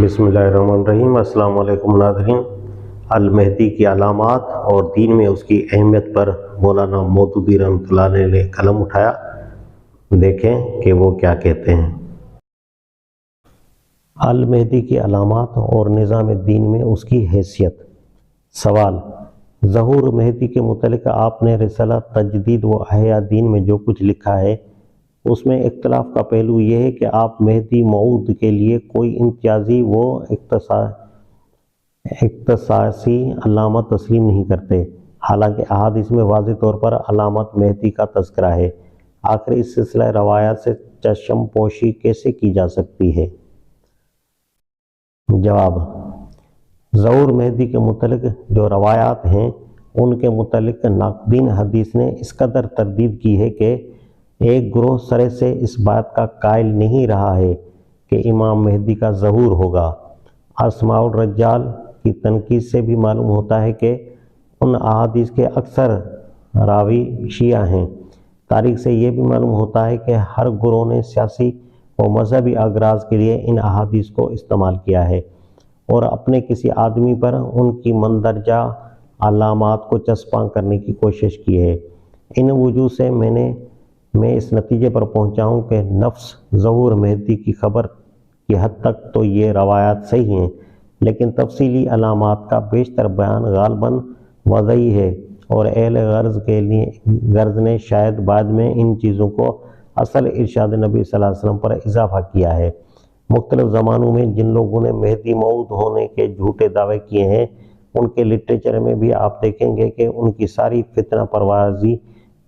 بسم اللہ الرحمن الرحیم۔ السلام علیکم ناظرین۔ المہدی کی علامات اور دین میں اس کی اہمیت پر مولانا مودودی رحمۃ اللہ علیہ نے قلم اٹھایا، دیکھیں کہ وہ کیا کہتے ہیں۔ المہدی کی علامات اور نظام دین میں اس کی حیثیت۔ سوال: ظہور مہدی کے متعلق آپ نے رسالہ تجدید و احیاء دین میں جو کچھ لکھا ہے، اس میں اختلاف کا پہلو یہ ہے کہ آپ مہدی موعود کے لیے کوئی امتیازی و اختصاصی علامت تسلیم نہیں کرتے، حالانکہ احادیث میں واضح طور پر علامت مہدی کا تذکرہ ہے۔ آخر اس سلسلہ روایات سے چشم پوشی کیسے کی جا سکتی ہے؟ جواب: ظہور مہدی کے متعلق جو روایات ہیں، ان کے متعلق ناقدین حدیث نے اس قدر تردید کی ہے کہ ایک گروہ سرے سے اس بات کا قائل نہیں رہا ہے کہ امام مہدی کا ظہور ہوگا۔ اسماء الرجال کی تنقید سے بھی معلوم ہوتا ہے کہ ان احادیث کے اکثر راوی شیعہ ہیں۔ تاریخ سے یہ بھی معلوم ہوتا ہے کہ ہر گروہ نے سیاسی و مذہبی اغراض کے لیے ان احادیث کو استعمال کیا ہے اور اپنے کسی آدمی پر ان کی مندرجہ علامات کو چسپاں کرنے کی کوشش کی ہے۔ ان وجوہ سے میں اس نتیجے پر پہنچا ہوں کہ نفس ظہور مہدی کی خبر کی حد تک تو یہ روایات صحیح ہیں، لیکن تفصیلی علامات کا بیشتر بیان غالباً وضعی ہے، اور اہل غرض نے شاید بعد میں ان چیزوں کو اصل ارشاد نبی صلی اللہ علیہ وسلم پر اضافہ کیا ہے۔ مختلف زمانوں میں جن لوگوں نے مہدی موعود ہونے کے جھوٹے دعوے کیے ہیں، ان کے لٹریچر میں بھی آپ دیکھیں گے کہ ان کی ساری فتنہ پروازی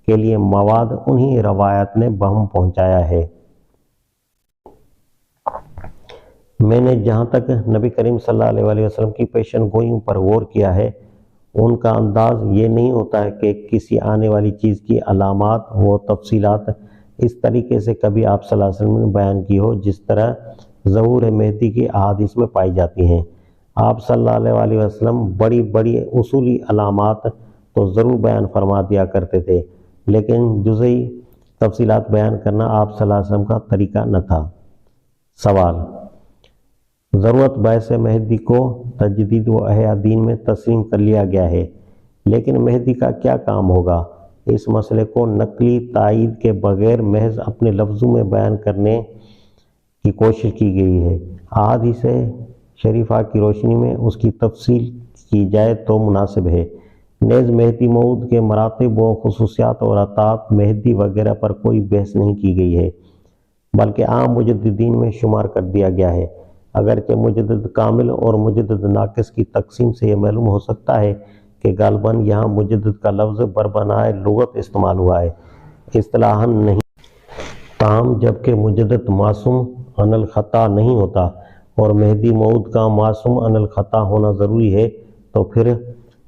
کے لیے مواد انہی روایات نے بہم پہنچایا ہے۔ میں نے جہاں تک نبی کریم صلی اللہ علیہ وسلم کی پیشن گوئیوں پر غور کیا ہے، ان کا انداز یہ نہیں ہوتا ہے کہ کسی آنے والی چیز کی علامات و تفصیلات اس طریقے سے کبھی آپ صلی اللہ علیہ وسلم نے بیان کی ہو جس طرح ظہور مہدی کی احادیث میں پائی جاتی ہیں۔ آپ صلی اللہ علیہ وسلم بڑی بڑی اصولی علامات تو ضرور بیان فرما دیا کرتے تھے، لیکن جزئی تفصیلات بیان کرنا آپ صلی اللہ علیہ وسلم کا طریقہ نہ تھا۔ سوال: ضرورت باعث مہدی کو تجدید و احیاء دین میں تسلیم کر لیا گیا ہے، لیکن مہدی کا کیا کام ہوگا؟ اس مسئلے کو نقلی تائید کے بغیر محض اپنے لفظوں میں بیان کرنے کی کوشش کی گئی ہے۔ احادیث شریفہ کی روشنی میں اس کی تفصیل کی جائے تو مناسب ہے۔ نیز مہدی موعود کے مراتب و خصوصیات اور عطاءات مہدی وغیرہ پر کوئی بحث نہیں کی گئی ہے، بلکہ عام مجددین میں شمار کر دیا گیا ہے۔ اگرچہ مجدد کامل اور مجدد ناقص کی تقسیم سے یہ معلوم ہو سکتا ہے کہ غالباً یہاں مجدد کا لفظ بربنائے لغت استعمال ہوا ہے، اصطلاحاً نہیں۔ تاہم جبکہ مجدد معصوم عن الخطا نہیں ہوتا اور مہدی موعود کا معصوم عن الخطا ہونا ضروری ہے، تو پھر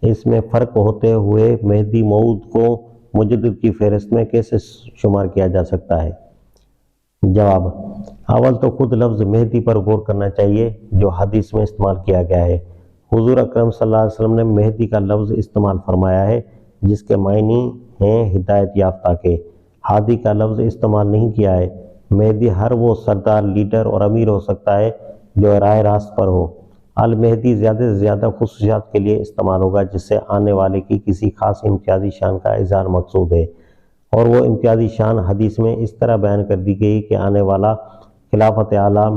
اس میں فرق ہوتے ہوئے مہدی موعود کو مجدد کی فہرست میں کیسے شمار کیا جا سکتا ہے؟ جواب: اول تو خود لفظ مہدی پر غور کرنا چاہیے جو حدیث میں استعمال کیا گیا ہے۔ حضور اکرم صلی اللہ علیہ وسلم نے مہدی کا لفظ استعمال فرمایا ہے جس کے معنی ہیں ہدایت یافتہ کے۔ ہادی کا لفظ استعمال نہیں کیا ہے۔ مہدی ہر وہ سردار، لیڈر اور امیر ہو سکتا ہے جو راہ راست پر ہو۔ المہدی زیادہ سے زیادہ خصوصیات کے لیے استعمال ہوگا جس سے آنے والے کی کسی خاص امتیازی شان کا اظہار مقصود ہے، اور وہ امتیازی شان حدیث میں اس طرح بیان کر دی گئی کہ آنے والا خلافت اعلیٰ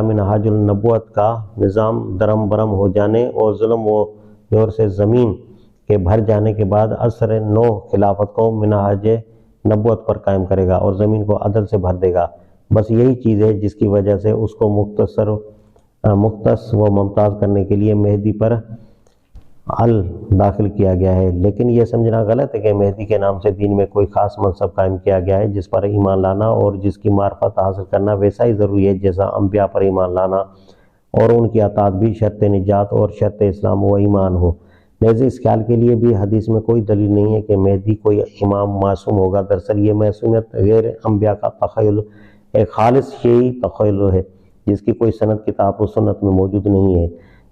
منہاج النبوت کا نظام درم برم ہو جانے اور ظلم و جور سے زمین کے بھر جانے کے بعد عصر نو خلافت کو منہاج نبوت پر قائم کرے گا اور زمین کو عدل سے بھر دے گا۔ بس یہی چیز ہے جس کی وجہ سے اس کو مختص و ممتاز کرنے کے لیے مہدی پر ال داخل کیا گیا ہے۔ لیکن یہ سمجھنا غلط ہے کہ مہدی کے نام سے دین میں کوئی خاص منصب قائم کیا گیا ہے جس پر ایمان لانا اور جس کی معرفت حاصل کرنا ویسا ہی ضروری ہے جیسا انبیاء پر ایمان لانا، اور ان کی اطاعت بھی شرط نجات اور شرط اسلام و ایمان ہو۔ نیز اس خیال کے لیے بھی حدیث میں کوئی دلیل نہیں ہے کہ مہدی کوئی امام معصوم ہوگا۔ دراصل یہ معصومیت غیر انبیاء کا تخیل، ایک خالص شیعی تخیل ہے جس کی کوئی سند کتاب و سنت میں موجود نہیں ہے۔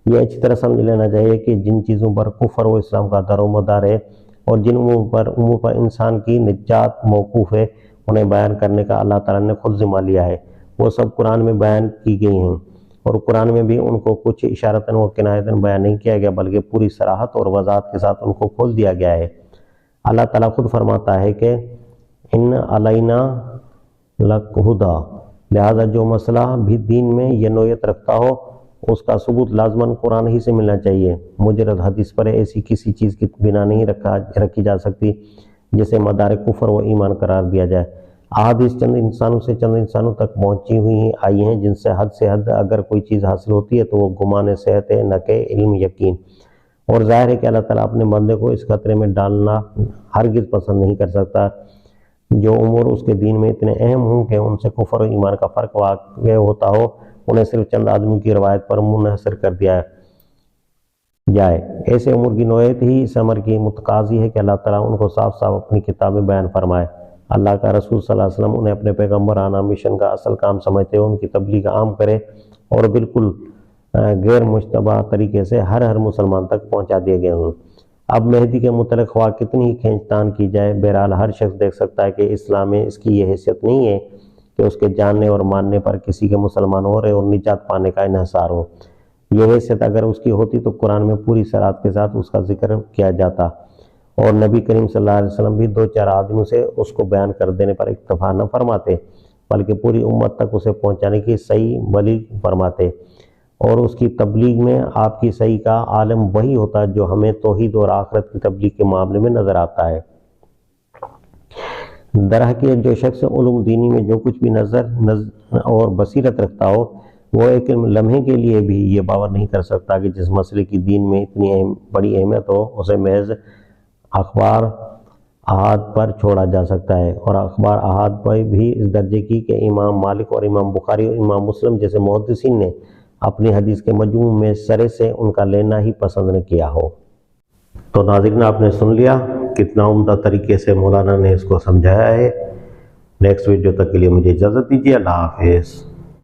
یہ اچھی طرح سمجھ لینا چاہیے کہ جن چیزوں پر کفر و اسلام کا دار و مدار ہے اور جن امور پر انسان کی نجات موقوف ہے، انہیں بیان کرنے کا اللہ تعالیٰ نے خود ذمہ لیا ہے۔ وہ سب قرآن میں بیان کی گئی ہیں، اور قرآن میں بھی ان کو کچھ اشارتاً و کنایتاً بیان نہیں کیا گیا، بلکہ پوری صراحت اور وضاحت کے ساتھ ان کو کھول دیا گیا ہے۔ اللہ تعالیٰ خود فرماتا ہے کہ ان علینا للہدیٰ، لہذا جو مسئلہ بھی دین میں یہ نوعیت رکھتا ہو اس کا ثبوت لازماً قرآن ہی سے ملنا چاہیے۔ مجرد حدیث پر ایسی کسی چیز کی بنا نہیں رکھی جا سکتی جسے مدار کفر و ایمان قرار دیا جائے۔ احادیث چند انسانوں سے چند انسانوں تک پہنچی ہوئی آئی ہیں، جن سے حد اگر کوئی چیز حاصل ہوتی ہے تو وہ گمان صحت ہے، نہ کہ علم یقین۔ اور ظاہر ہے کہ اللہ تعالیٰ اپنے بندے کو اس خطرے میں ڈالنا ہرگز پسند نہیں کر سکتا۔ جو امور اس کے دین میں اتنے اہم ہوں کہ ان سے کفر و ایمان کا فرق واقع ہوتا ہو، انہیں صرف چند آدمیوں کی روایت پر منحصر کر دیا جائے۔ ایسے امور کی نوعیت ہی اس امر کی متقاضی ہے کہ اللہ تعالیٰ ان کو صاف صاف اپنی کتاب میں بیان فرمائے۔ اللہ کا رسول صلی اللہ علیہ وسلم انہیں اپنے پیغمبرانہ مشن کا اصل کام سمجھتے ہوئے ان کی تبلیغ عام کرے اور بالکل غیر مشتبہ طریقے سے ہر مسلمان تک پہنچا دیے گئے ہوں۔ اب مہدی کے متعلق خواہ کتنی ہی کھینچ تان کی جائے، بہرحال ہر شخص دیکھ سکتا ہے کہ اسلام میں اس کی یہ حیثیت نہیں ہے کہ اس کے جاننے اور ماننے پر کسی کے مسلمان ہونے اور نجات پانے کا انحصار ہو۔ یہ حیثیت اگر اس کی ہوتی تو قرآن میں پوری صراحت کے ساتھ اس کا ذکر کیا جاتا، اور نبی کریم صلی اللہ علیہ وسلم بھی 2-4 آدمیوں سے اس کو بیان کر دینے پر اکتفا نہ فرماتے، بلکہ پوری امت تک اسے پہنچانے کی صحیح بلیغ فرماتے، اور اس کی تبلیغ میں آپ کی صحیح کا عالم وہی ہوتا جو ہمیں توحید اور آخرت کی تبلیغ کے معاملے میں نظر آتا ہے۔ درحقیقت جو شخص علوم دینی میں جو کچھ بھی نظر اور بصیرت رکھتا ہو، وہ ایک لمحے کے لیے بھی یہ باور نہیں کر سکتا کہ جس مسئلے کی دین میں اتنی بڑی اہمیت ہو اسے محض اخبار احاد پر چھوڑا جا سکتا ہے، اور اخبار احاد پر بھی اس درجے کی کہ امام مالک اور امام بخاری اور امام مسلم جیسے محدثین نے اپنی حدیث کے مجموع میں سرے سے ان کا لینا ہی پسند نہ کیا ہو۔ تو ناظرین، آپ نے سن لیا کتنا عمدہ طریقے سے مولانا نے اس کو سمجھایا ہے۔ نیکسٹ ویڈیو تک کے لیے مجھے اجازت دیجیے۔ اللہ حافظ۔